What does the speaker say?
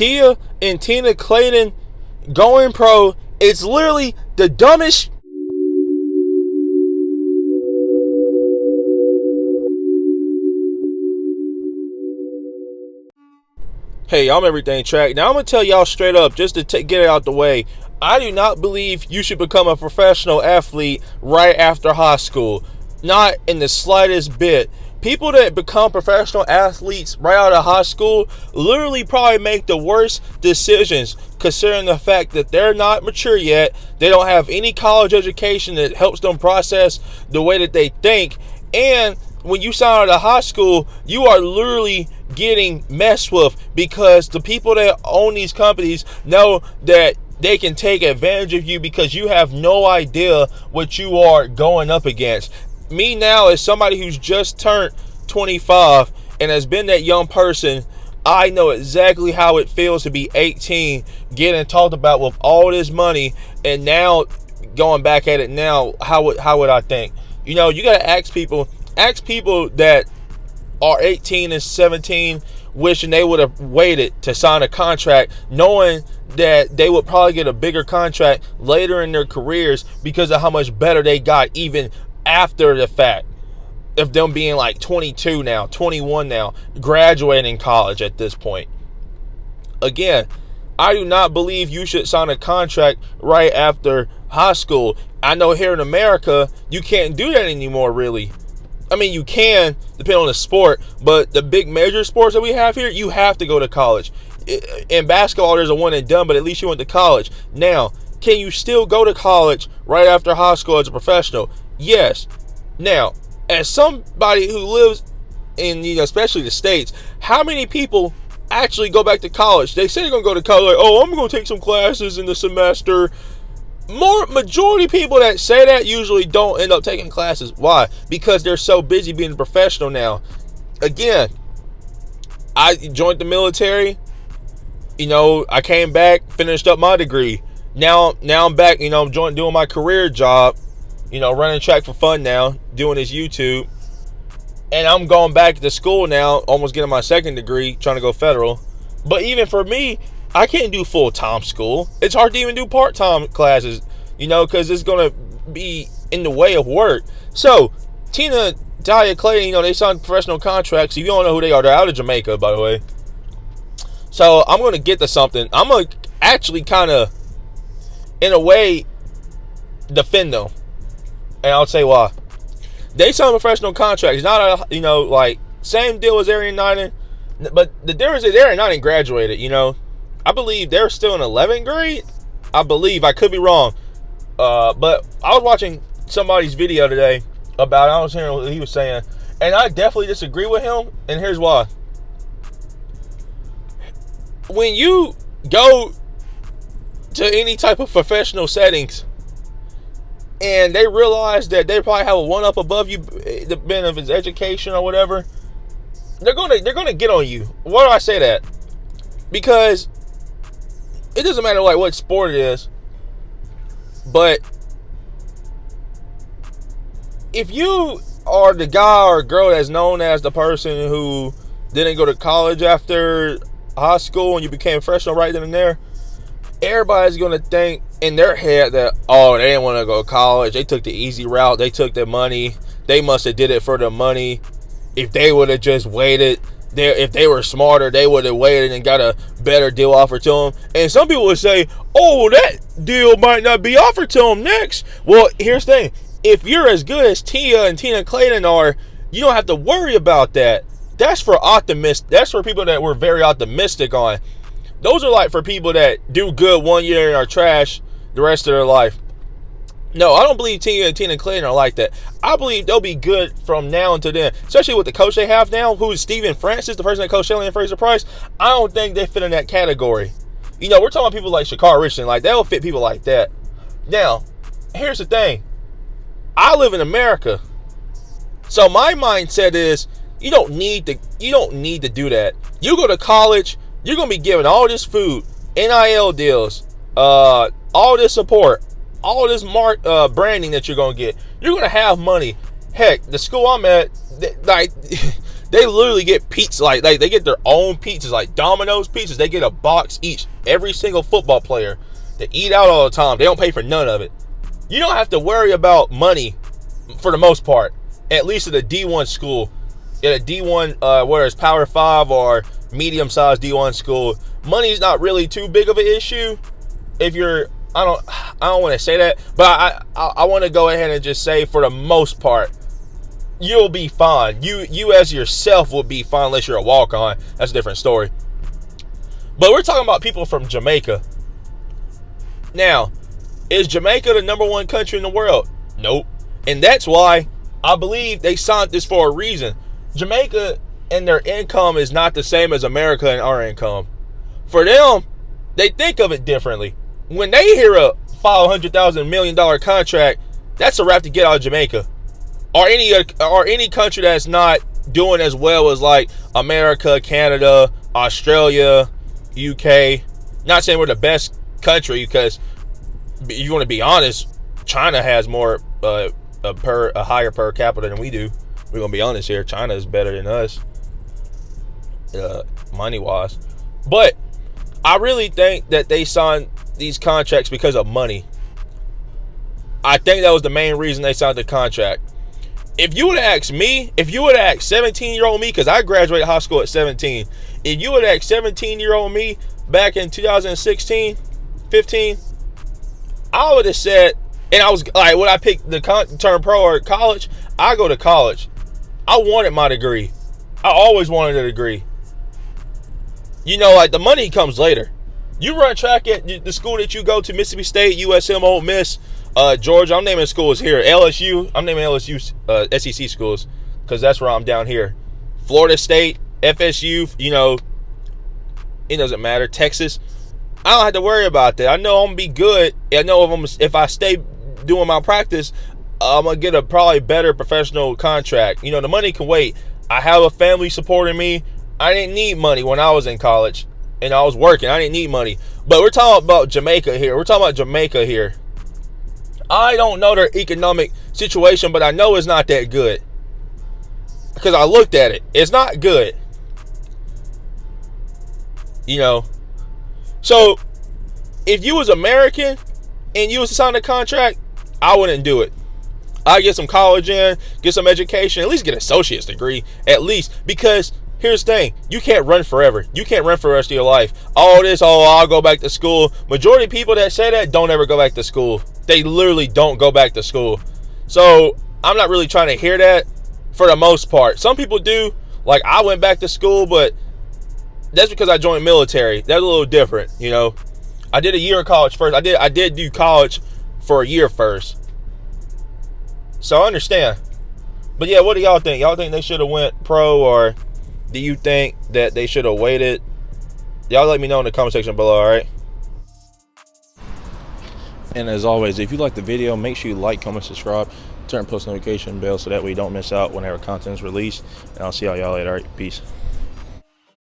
Tia and Tina Clayton going pro is literally the dumbest. Hey, I'm Everything Track. Now I'm going to tell y'all straight up, just to get it out the way, I do not believe you should become a professional athlete right after high school. Not in the slightest bit. People that become professional athletes right out of high school literally probably make the worst decisions, considering the fact that they're not mature yet. They don't have any college education that helps them process the way that they think. And when you sign out of high school, you are literally getting messed with, because the people that own these companies know that they can take advantage of you because you have no idea what you are going up against. Me now, as somebody who's just turned 25 and has been that young person, I know exactly how it feels to be 18, getting talked about with all this money, and now going back at it now, how would I think? You know, you gotta ask people that are 18 and 17, wishing they would have waited to sign a contract, knowing that they would probably get a bigger contract later in their careers because of how much better they got even after the fact of them being like 22 now, 21 now, graduating college at this point. Again, I do not believe you should sign a contract right after high school. I know here in America, you can't do that anymore, really. I mean, you can, depending on the sport, but the big major sports that we have here, you have to go to college. In basketball, there's a one and done, but at least you went to college. Now, can you still go to college right after high school as a professional? Yes. Now, as somebody who lives in, especially the States, how many people actually go back to college? They say they're going to go to college, like, oh, I'm going to take some classes in the semester. Majority people that say that usually don't end up taking classes. Why? Because they're so busy being a professional now. Again, I joined the military. I came back, finished up my degree. Now I'm back. I'm doing my career job. Running track for fun now, doing this YouTube, and I'm going back to school now, almost getting my second degree, trying to go federal. But even for me, I can't do full-time school. It's hard to even do part-time classes, because it's going to be in the way of work. So, Tia Clayton, they signed professional contracts. If you don't know who they are, they're out of Jamaica, by the way. So, I'm going to get to something. I'm going to actually kind of, in a way, defend them. And I'll say why. They signed professional contracts. Not same deal as Arian Knighton. But the difference is Arian Knighton graduated, I believe they're still in 11th grade. I believe. I could be wrong. But I was watching somebody's video today about it. I was hearing what he was saying. And I definitely disagree with him. And here's why. When you go to any type of professional settings and they realize that they probably have a one-up above you, depending on his education or whatever, they're gonna get on you. Why do I say that? Because it doesn't matter what sport it is, but if you are the guy or girl that's known as the person who didn't go to college after high school and you became a professional right then and there, everybody's going to think in their head that, oh, they didn't want to go to college. They took the easy route. They took their money. They must have did it for the money. If they would have just waited, if they were smarter, they would have waited and got a better deal offered to them. And some people would say, oh, that deal might not be offered to them next. Well, here's the thing. If you're as good as Tia and Tina Clayton are, you don't have to worry about that. That's for optimists. That's for people that we're very optimistic on. Those are for people that do good one year and are trash the rest of their life. No, I don't believe Tia and Tina Clayton are like that. I believe they'll be good from now until then. Especially with the coach they have now, who is Steven Francis, the person that coached Shelley and Fraser Price. I don't think they fit in that category. We're talking about people like Shakar Richardson. They'll fit people like that. Now, here's the thing. I live in America. So my mindset is, you don't need to do that. You go to college, you're going to be given all this food, NIL deals, all this support, all this branding that you're going to get. You're going to have money. Heck, the school I'm at, They literally get pizza, like they get their own pizzas, like Domino's pizzas. They get a box each. Every single football player. They eat out all the time. They don't pay for none of it. You don't have to worry about money for the most part, at least at a D1 school. At a D1, whether it's Power 5 or medium-sized D1 school, money's not really too big of an issue. If you're, I don't want to say that, but I want to go ahead and just say, for the most part, you'll be fine. You as yourself will be fine unless you're a walk-on. That's a different story. But we're talking about people from Jamaica. Now, is Jamaica the #1 country in the world? Nope. And that's why I believe they signed this for a reason. Jamaica and their income is not the same as America and our income. For them, they think of it differently. When they hear a $500,000 million contract, that's a wrap to get out of Jamaica. Or any country that's not doing as well as like America, Canada, Australia, UK. Not saying we're the best country, because you want to be honest, China has more a higher per capita than we do. We're gonna be honest here. China is better than us, money wise. But I really think that they signed these contracts because of money. I think that was the main reason they signed the contract. If you would have asked me, if you would have asked 17-year-old me, because I graduated high school at 17, if you would have asked 17-year-old me back in 2016, 15, I would have said, and I was like, would I pick the term pro or college? I go to college. I wanted my degree. I always wanted a degree. You know, like, the money comes later. You run track at the school that you go to, Mississippi State, USM, Ole Miss, Georgia. I'm naming schools here. LSU. I'm naming LSU SEC schools because that's where I'm down here. Florida State, FSU. You know, it doesn't matter. Texas. I don't have to worry about that. I know I'm gonna be good. I know if I stay doing my practice, I'm gonna get a probably better professional contract. You know, the money can wait. I have a family supporting me. I didn't need money when I was in college and I was working. I didn't need money. But we're talking about Jamaica here. I don't know their economic situation, but I know it's not that good. Because I looked at it. It's not good. You know. So, if you was American and you was to sign a contract, I wouldn't do it. I'd get some college in, get some education, at least get an associate's degree, at least. Because, here's the thing, you can't run forever. You can't run for the rest of your life. I'll go back to school. Majority of people that say that don't ever go back to school. They literally don't go back to school. So, I'm not really trying to hear that for the most part. Some people do. Like, I went back to school, but that's because I joined military. That's a little different, you know. I did a year of college first. I did do college for a year first. So I understand. But yeah, what do y'all think? Y'all think they should have went pro, or do you think that they should have waited? Y'all let me know in the comment section below, alright? And as always, if you like the video, make sure you like, comment, subscribe, turn post notification bell so that way you don't miss out whenever content is released. And I'll see y'all later. Alright, peace.